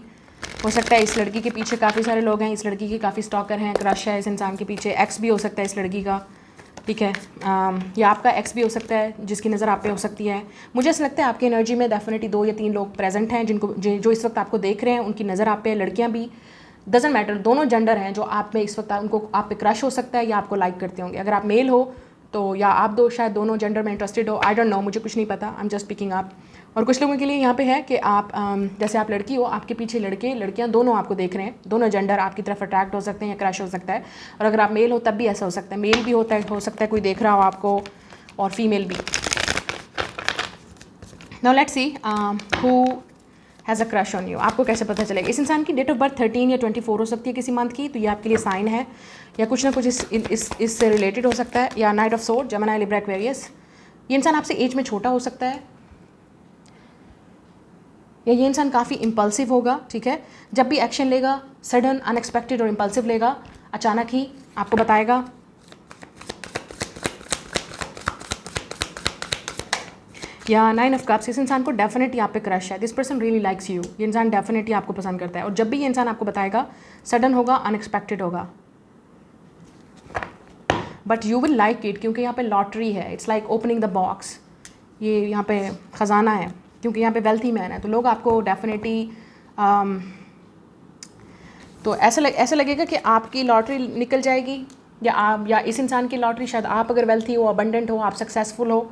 हो सकता है इस लड़की के पीछे काफ़ी सारे लोग हैं, इस लड़की के काफ़ी स्टॉकर हैं, क्रश है इस इंसान के पीछे। एक्स भी हो सकता है इस लड़की का, ठीक है, या आपका एक्स भी हो सकता है जिसकी नज़र आप पे हो सकती है। मुझे ऐसा लगता है आपकी एनर्जी में डेफिनेटली 2 या 3 लोग प्रेजेंट हैं जो इस वक्त आपको देख रहे हैं, उनकी नज़र आप पे। लड़कियां भी, डजंट मैटर, दोनों जेंडर हैं जो आप में इस वक्त उनको आप पे क्रश हो सकता है या आपको लाइक करते होंगे। अगर आप मेल हो तो या आप शायद दोनों जेंडर में इंटरेस्टेड हो, आई डोंट नो, मुझे कुछ नहीं पता, I am just picking up. और कुछ लोगों के लिए यहाँ पे है कि आप जैसे आप लड़की हो, आपके पीछे लड़के लड़कियाँ दोनों आपको देख रहे हैं, दोनों जेंडर आपकी तरफ अट्रैक्ट हो सकते हैं या क्रश हो सकता है। और अगर आप मेल हो तब भी ऐसा हो सकता है, मेल भी हो सकता है कोई देख रहा हो आपको, और फीमेल भी। Now let's see who has a crush on you. आपको कैसे पता चलेगा? इस इंसान की डेट ऑफ बर्थ 13 या 24 हो सकती है किसी मंथ की, तो ये आपके लिए साइन है या कुछ ना कुछ इससे रिलेटेड हो सकता है। या night of sword, Gemini, Libra, Aquarius. ये इंसान आपसे एज में छोटा हो सकता है, या ये इंसान काफ़ी इम्पल्सिव होगा, ठीक है। जब भी एक्शन लेगा सडन, अनएक्सपेक्टेड और इम्पल्सिव लेगा, अचानक ही आपको बताएगा। या 9 ऑफ कप्स, इस इंसान को डेफिनेटली आप पे क्रश है, this person really likes you. ये इंसान डेफिनेटली आपको पसंद करता है और जब भी ये इंसान आपको बताएगा सडन होगा, अनएक्सपेक्टेड होगा, but you will like it क्योंकि यहाँ पे लॉटरी है। It's like opening the box, ये यहाँ पे ख़जाना है क्योंकि यहाँ पे वेल्थी मैन है। तो लोग आपको डेफिनेटली तो ऐसा लगेगा कि आपकी लॉटरी निकल जाएगी या इस इंसान की लॉटरी शायद आप अगर वेल्थी हो, अबंडेंट हो, आप सक्सेसफुल हो,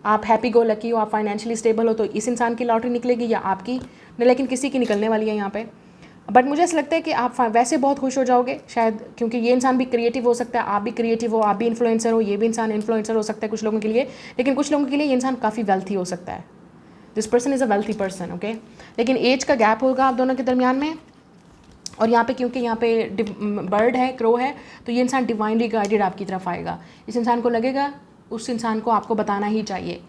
आप हैप्पी गो लकी हो, आप फाइनेंशियली स्टेबल हो, तो इस इंसान की लॉटरी निकलेगी या आपकी, लेकिन किसी की निकलने वाली है यहाँ पे। बट मुझे ऐसा लगता है कि आप वैसे बहुत खुश हो जाओगे शायद, क्योंकि ये इंसान भी क्रिएटिव हो सकता है, आप भी क्रिएटिव हो, आप भी इन्फ्लुएंसर हो, ये भी इंसान इन्फ्लुएंसर हो सकता है कुछ लोगों के लिए, लेकिन कुछ लोगों के लिए ये इंसान काफ़ी वेल्थी हो सकता है। This person is a wealthy person, okay. लेकिन एज का गैप होगा आप दोनों के दरमियान में, और यहाँ पे क्योंकि यहाँ पे बर्ड है, क्रो है, तो ये इंसान डिवाइनली गाइडेड आपकी तरफ आएगा। इस इंसान को लगेगा उस इंसान को आपको बताना ही चाहिए।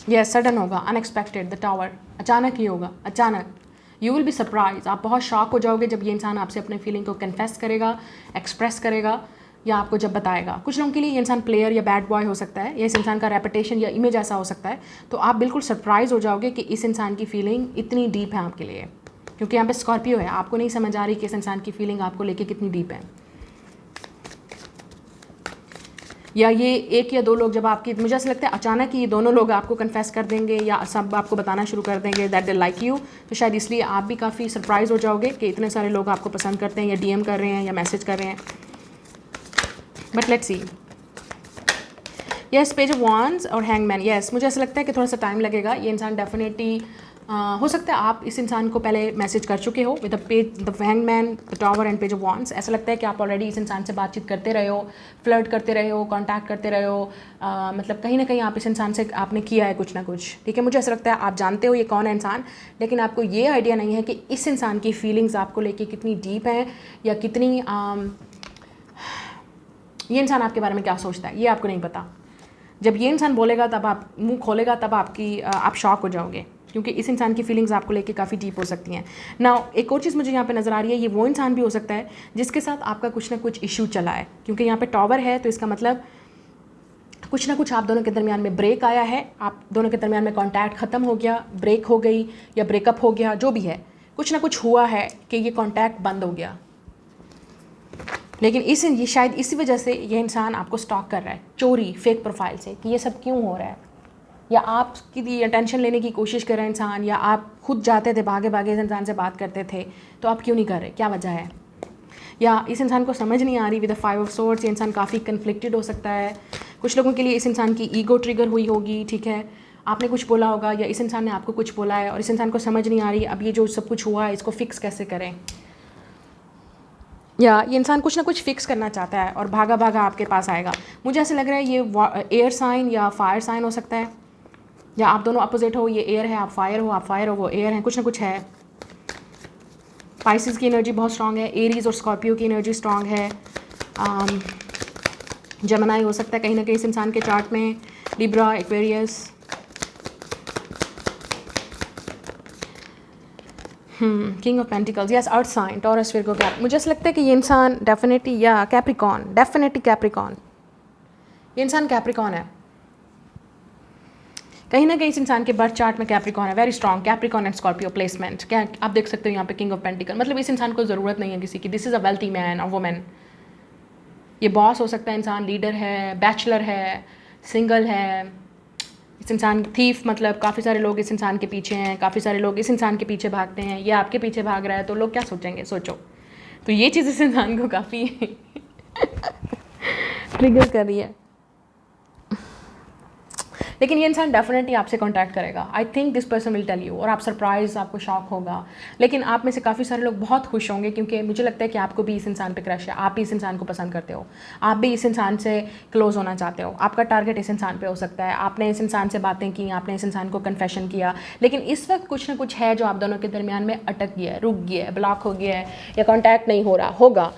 यस, सडन होगा, अनएक्सपेक्टेड, द टावर, अचानक ही होगा, अचानक। यू विल बी सरप्राइज, आप बहुत शॉक हो जाओगे जब ये इंसान आपसे अपने फीलिंग को कन्फेस करेगा, एक्सप्रेस करेगा, या आपको जब बताएगा। कुछ लोगों के लिए ये इंसान प्लेयर या बैड बॉय हो सकता है, या इस इंसान का रेपुटेशन या इमेज ऐसा हो सकता है, तो आप बिल्कुल सरप्राइज हो जाओगे कि इस इंसान की फीलिंग इतनी डीप है आपके लिए, क्योंकि यहाँ पे स्कॉर्पियो है, आपको नहीं समझ आ रही कि इस इंसान की फीलिंग आपको लेके कितनी डीप है। या ये एक या दो लोग जब आपकी, मुझे ऐसा लगता है अचानक ही ये दोनों लोग आपको कन्फेस कर देंगे या सब आपको बताना शुरू कर देंगे दैट दे लाइक यू, तो शायद इसलिए आप भी काफ़ी सरप्राइज हो जाओगे कि इतने सारे लोग आपको पसंद करते हैं, या डीएम कर रहे हैं, या मैसेज कर रहे हैं। But let's see, yes, page of wands और हैंगमैन। यस, मुझे ऐसा लगता है कि थोड़ा सा टाइम लगेगा। ये इंसान डेफिनेटली हो सकता है आप इस इंसान को पहले मैसेज कर चुके हो with the page, the hangman, the tower and page of wands. ऐसा लगता है कि आप ऑलरेडी इस इंसान से बातचीत करते रहे हो, फ्लर्ट करते रहे हो, कांटेक्ट करते रहे हो, मतलब कहीं ना कहीं आप इस इंसान से आपने किया है कुछ ना कुछ, ठीक है। मुझे ऐसा लगता है आप जानते हो ये कौन है इंसान, लेकिन आपको ये आइडिया नहीं है कि इस इंसान की फीलिंग्स आपको लेके कितनी डीप हैं, या कितनी ये इंसान आपके बारे में क्या सोचता है, ये आपको नहीं पता। जब ये इंसान बोलेगा, तब आप मुंह खोलेगा, तब आप शॉक हो जाओगे, क्योंकि इस इंसान की फीलिंग्स आपको लेके काफ़ी डीप हो सकती हैं ना। एक और चीज़ मुझे यहाँ पे नज़र आ रही है, ये वो इंसान भी हो सकता है जिसके साथ आपका कुछ ना कुछ इशू चला है, क्योंकि यहाँ पे टावर है, तो इसका मतलब कुछ ना कुछ आप दोनों के दरमियान में ब्रेक आया है, आप दोनों के दरमियान में कॉन्टैक्ट ख़त्म हो गया, ब्रेक हो गई, या ब्रेकअप हो गया, जो भी है, कुछ ना कुछ हुआ है कि ये कॉन्टैक्ट बंद हो गया। लेकिन ये शायद इसी वजह से ये इंसान आपको स्टॉक कर रहा है, चोरी, फेक प्रोफाइल से, कि ये सब क्यों हो रहा है, या आपकी अटेंशन लेने की कोशिश कर रहा है इंसान, या आप खुद जाते थे भागे भागे इस इंसान से बात करते थे, तो आप क्यों नहीं कर रहे, क्या वजह है। या इस इंसान को समझ नहीं आ रही विद द 5 ऑफ सोर्ड्स, ये इंसान काफ़ी कन्फ्लिक्टेड हो सकता है। कुछ लोगों के लिए इस इंसान की ईगो ट्रिगर हुई होगी, ठीक है, आपने कुछ बोला होगा या इस इंसान ने आपको कुछ बोला है, और इस इंसान को समझ नहीं आ रही अब ये जो सब कुछ हुआ है इसको फिक्स कैसे करें। या ये इंसान कुछ ना कुछ फिक्स करना चाहता है और भागा भागा आपके पास आएगा। मुझे ऐसे लग रहा है ये एयर साइन या फायर साइन हो सकता है, या आप दोनों अपोजिट हो, ये एयर है, आप फायर हो, वो एयर है, कुछ ना कुछ है। पाइसिस की एनर्जी बहुत स्ट्रांग है, एरीज और स्कॉर्पियो की एनर्जी स्ट्रांग है, जमनाई हो सकता है कहीं ना कहीं इस इंसान के चार्ट में, Libra, Aquarius, king of pentacles, yes, earth sign, Taurus, Virgo, cap. मुझे ऐसा लगता है कि ये इंसान डेफिनेटली, या कैप्रिकॉन, डेफिनेटली कैप्रिकॉन, ये इंसान कैप्रिकॉन है। कहीं ना कहीं इस इंसान के बर्थ चार्ट में कैप्रिकॉन है, very strong Capricorn and Scorpio placement. क्या आप देख सकते हो यहाँ पे किंग ऑफ पेंटिकल, मतलब इस इंसान को ज़रूरत नहीं है किसी की, this is a wealthy man और वुमेन। ये बॉस हो सकता है इंसान, लीडर है, बैचलर है, सिंगल है। इस इंसान थीफ, मतलब काफ़ी सारे लोग इस इंसान के पीछे हैं, काफ़ी सारे लोग इस इंसान के पीछे भागते हैं, ये आपके पीछे भाग रहा है, तो लोग क्या सोचेंगे, सोचो। तो ये चीज़ इस इंसान को काफ़ी ट्रिगर कर रही है। लेकिन ये इंसान डेफिनेटली आपसे कांटेक्ट करेगा, I think this person will tell you, और आप सरप्राइज, आपको शॉक होगा। लेकिन आप में से काफ़ी सारे लोग बहुत खुश होंगे, क्योंकि मुझे लगता है कि आपको भी इस इंसान पे क्रश है, आप भी इस इंसान को पसंद करते हो, आप भी इस इंसान से क्लोज होना चाहते हो, आपका टारगेट इस इंसान पे हो सकता है, आपने इस इंसान से बातें की, आपने इस इंसान को कन्फेशन किया, लेकिन इस वक्त कुछ ना कुछ है जो आप दोनों के दरमियान में अटक गया है, रुक गया है, ब्लॉक हो गया है, या कॉन्टैक्ट नहीं हो रहा होगा,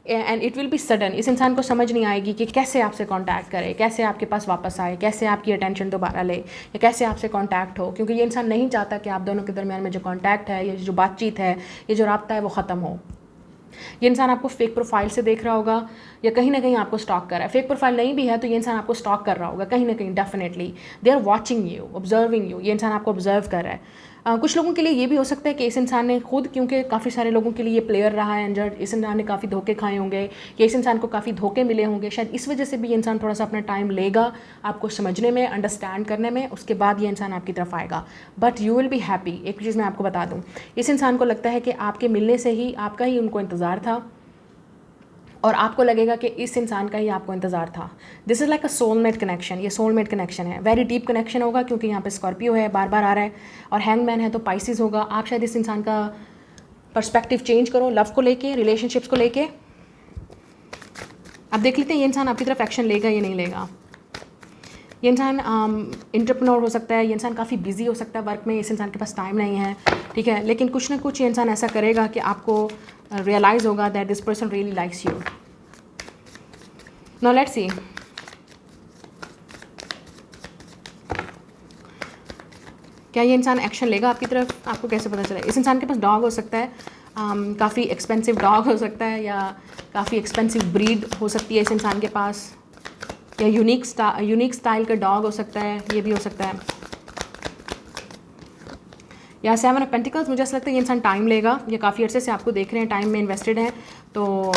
and it will be sudden. इस इंसान को समझ नहीं आएगी कि कैसे आपसे कांटेक्ट करे, कैसे आपके पास वापस आए, कैसे आपकी अटेंशन दोबारा ले, या कैसे आपसे कांटेक्ट हो, क्योंकि ये इंसान नहीं चाहता कि आप दोनों के दरमियान में जो कांटेक्ट है, ये जो बातचीत है, ये जो राब्ता है, वो ख़त्म हो। ये इंसान आपको फेक प्रोफाइल से देख रहा होगा, या कहीं ना कहीं आपको स्टॉक कर रहा है। फेक प्रोफाइल नहीं भी है तो ये इंसान आपको स्टॉक कर रहा होगा कहीं ना कहीं, definitely they are watching you, observing you. ये इंसान आपको ऑब्जर्व कर रहा है। कुछ लोगों के लिए ये भी हो सकता है कि इस इंसान ने खुद, क्योंकि काफ़ी सारे लोगों के लिए ये प्लेयर रहा है इंजर्ड, इस इंसान ने काफ़ी धोखे खाए होंगे, या इस इंसान को काफ़ी धोखे मिले होंगे, शायद इस वजह से भी ये इंसान थोड़ा सा अपना टाइम लेगा आपको समझने में, अंडरस्टैंड करने में, उसके बाद ये इंसान आपकी तरफ आएगा। But you will be happy. एक चीज़ मैं आपको बता दूँ, इस इंसान को लगता है कि आपके मिलने से ही, आपका ही उनको इंतज़ार था, और आपको लगेगा कि इस इंसान का ही आपको इंतज़ार था। This is like a soulmate connection, ये सोलमेट कनेक्शन है, वेरी डीप कनेक्शन होगा क्योंकि यहाँ पे स्कॉर्पियो है, बार बार आ रहा है, और हैंगमैन है तो पाइसिस होगा। आप शायद इस इंसान का पर्सपेक्टिव चेंज करो लव को लेके, रिलेशनशिप्स को लेके। अब देख लेते हैं ये इंसान आपकी तरफ एक्शन लेगा या नहीं लेगा। ये इंसान इंटरप्रेन्योर हो सकता है, ये इंसान काफ़ी बिजी हो सकता है वर्क में, इस इंसान के पास टाइम नहीं है, ठीक है, लेकिन कुछ ना कुछ ये इंसान ऐसा करेगा कि आपको रियलाइज़ होगा that this person really likes you. Now let's सी, क्या ये इंसान एक्शन लेगा आपकी तरफ? आपको कैसे पता चले? इस इंसान के पास डॉग हो सकता है, काफ़ी एक्सपेंसिव डॉग हो सकता है, या काफ़ी एक्सपेंसिव ब्रीड हो सकती है इस इंसान के पास, या यूनिक स्टाइल का डॉग हो सकता है, ये भी हो सकता है। या 7 ऑफ पेंटिकल्स, मुझे ऐसा लगता है ये इंसान टाइम लेगा, ये काफ़ी अर्से से आपको देख रहे हैं, टाइम में इन्वेस्टेड है, तो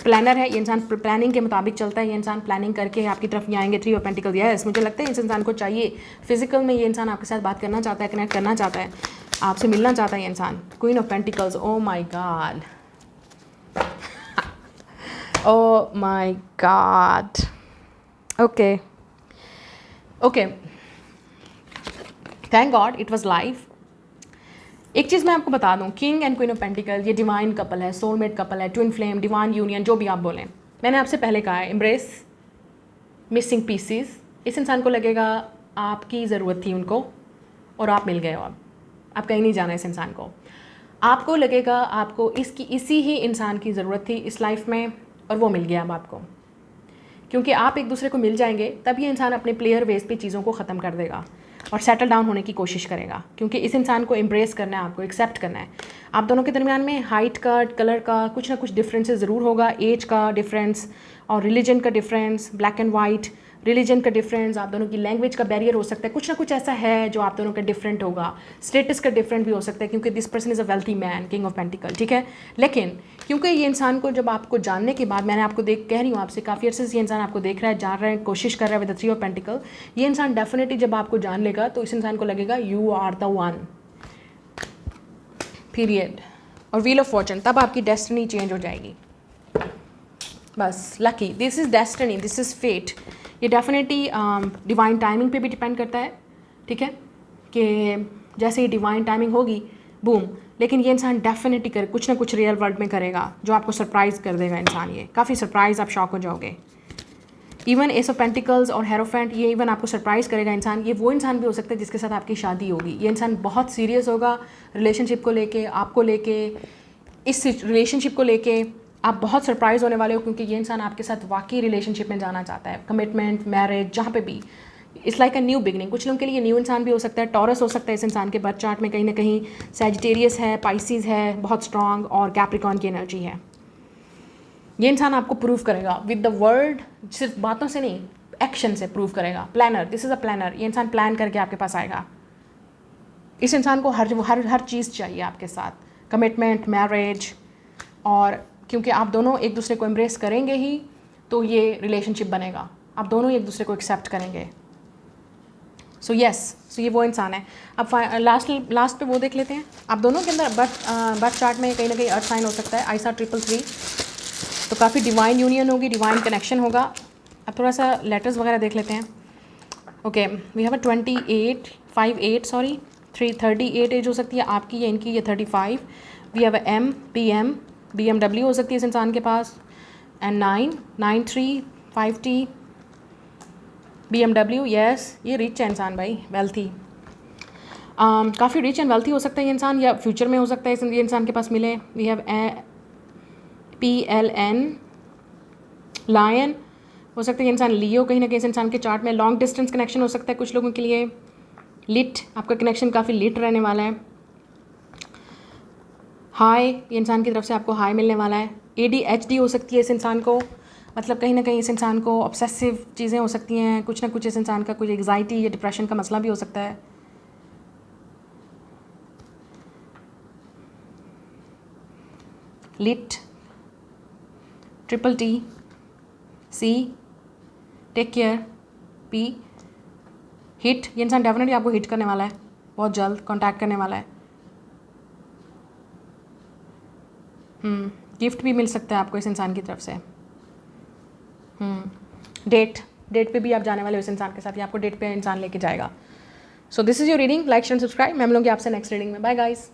प्लानर है ये इंसान, प्लानिंग के मुताबिक चलता है ये इंसान, प्लानिंग करके आपकी तरफ ये आएंगे। 3 ऑफ पेंटिकल्स, यस मुझे लगता है इस इंसान को चाहिए फिजिकल में, ये इंसान आपके साथ बात करना चाहता है, कनेक्ट करना चाहता है, आपसे मिलना चाहता है ये इंसान। Queen of pentacles, oh my god, oh my god, okay okay, thank god it was live. एक चीज़ मैं आपको बता दूं, king and queen of pentacle ये डिवाइन कपल है, सोलमेट कपल है, ट्विन फ्लेम, डिवाइन यूनियन, जो भी आप बोलें। मैंने आपसे पहले कहा है, एम्ब्रेस मिसिंग पीसीस। इस इंसान को लगेगा आपकी ज़रूरत थी उनको और आप मिल गए हो, अब कहीं नहीं जाना इस इंसान को। आपको लगेगा आपको इसी ही इंसान की ज़रूरत थी इस लाइफ में और वो मिल गया अब आपको, क्योंकि आप एक दूसरे को मिल जाएंगे तब ये इंसान अपने प्लेयर बेस पे चीज़ों को ख़त्म कर देगा और सेटल डाउन होने की कोशिश करेगा, क्योंकि इस इंसान को एम्ब्रेस करना है, आपको एक्सेप्ट करना है। आप दोनों के दरमियान में हाइट का, कलर का कुछ ना कुछ डिफरेंसेस ज़रूर होगा, एज का डिफरेंस और रिलीजन का difference, black and white religion का डिफरेंस, आप दोनों की लैंग्वेज का बैरियर हो सकता है, कुछ ना कुछ ऐसा है जो आप दोनों का डिफरेंट होगा। स्टेटस का डिफरेंट भी हो सकता है, क्योंकि this person is a wealthy man, king of pentacle, ठीक है। लेकिन क्योंकि ये इंसान को जब आपको जानने के बाद, मैंने आपको कह रही हूँ आपसे काफ़ी अर्से से ये इंसान आपको देख रहा है, जान रहा है, कोशिश कर रहा है विद द 3 ऑफ पेंटिकल, ये इंसान डेफिनेटली जब आपको जान लेगा तो इस इंसान को लगेगा you are the one, period. और व्हील ऑफ फॉर्चून, तब आपकी डेस्टिनी चेंज हो जाएगी, बस lucky, this is destiny, this is fate. ये डेफिनेटली डिवाइन टाइमिंग पे भी डिपेंड करता है, ठीक है, कि जैसे ही डिवाइन टाइमिंग होगी बूम, लेकिन ये इंसान डेफिनेटली कुछ ना कुछ रियल वर्ल्ड में करेगा जो आपको सरप्राइज़ कर देगा इंसान, ये काफ़ी सरप्राइज़, आप शॉक हो जाओगे। इवन एस ऑफ पेंटिकल्स और हेरोफेंट, ये इवन आपको सरप्राइज़ करेगा इंसान। ये वो इंसान भी हो सकता है जिसके साथ आपकी शादी होगी। ये इंसान बहुत सीरियस होगा रिलेशनशिप को लेके, आपको लेके, इस रिलेशनशिप को लेके आप बहुत सरप्राइज़ होने वाले हो, क्योंकि ये इंसान आपके साथ वाकई रिलेशनशिप में जाना चाहता है, कमिटमेंट, मैरिज, जहाँ पे भी। It's like a new beginning. कुछ लोगों के लिए न्यू इंसान भी हो सकता है, टॉरस हो सकता है इस इंसान के बर्थ चार्ट में, कहीं ना कहीं सैजिटेरियस है, पाइसिस है बहुत स्ट्रॉन्ग, और कैप्रिकॉर्न की एनर्जी है। ये इंसान आपको प्रूव करेगा विद द वर्ड, सिर्फ बातों से नहीं, एक्शन से प्रूव करेगा। Planner, this is a planner, ये इंसान प्लान करके आपके पास आएगा। इस इंसान को हर चीज़ चाहिए आपके साथ, कमिटमेंट, मैरिज, और क्योंकि आप दोनों एक दूसरे को एम्ब्रेस करेंगे ही तो ये रिलेशनशिप बनेगा, आप दोनों एक दूसरे को एक्सेप्ट करेंगे। सो ये वो इंसान है। अब लास्ट पे वो देख लेते हैं। आप दोनों के अंदर बर्थ चार्ट में कहीं ना कहीं अर्थ साइन हो सकता है, आइसा 333, तो काफ़ी डिवाइन यूनियन होगी, डिवाइन कनेक्शन होगा। अब थोड़ा सा लेटर्स वगैरह देख लेते हैं। Okay, we have a 38 age हो सकती है आपकी या इनकी, ये 35। We have a PM BMW हो सकती है इस इंसान के पास, एंड 99350 BMW, यस ये रिच है इंसान भाई, वेल्थी, काफ़ी रिच एंड वेल्थी हो सकता है ये इंसान, या फ्यूचर में हो सकता है ये इंसान के पास मिले। वी हैव PLN लायन, हो सकता है ये इंसान लियो, कहीं ना कहीं इस इंसान के चार्ट में लॉन्ग डिस्टेंस कनेक्शन हो सकता है कुछ लोगों के लिए। लिट, आपका कनेक्शन काफ़ी लिट रहने वाला है। हाई, ये इंसान की तरफ से आपको हाई मिलने वाला है। ADHD हो सकती है इस इंसान को, मतलब कहीं ना कहीं इस इंसान को ऑब्सेसिव चीज़ें हो सकती हैं, कुछ ना कुछ इस इंसान का कुछ एग्जाइटी या डिप्रेशन का मसला भी हो सकता है। Lit, TTT, take care, P, hit, ये इंसान डेफिनेटली आपको हिट करने वाला है, बहुत जल्द कांटेक्ट करने वाला है। गिफ्ट भी मिल सकता है आपको इस इंसान की तरफ से। डेट पे भी आप जाने वाले हो इस इंसान के साथ, या आपको डेट पे इंसान लेके जाएगा. So this is your reading. Like share subscribe. मैं मिलूंगी आपसे नेक्स्ट रीडिंग में. Bye guys.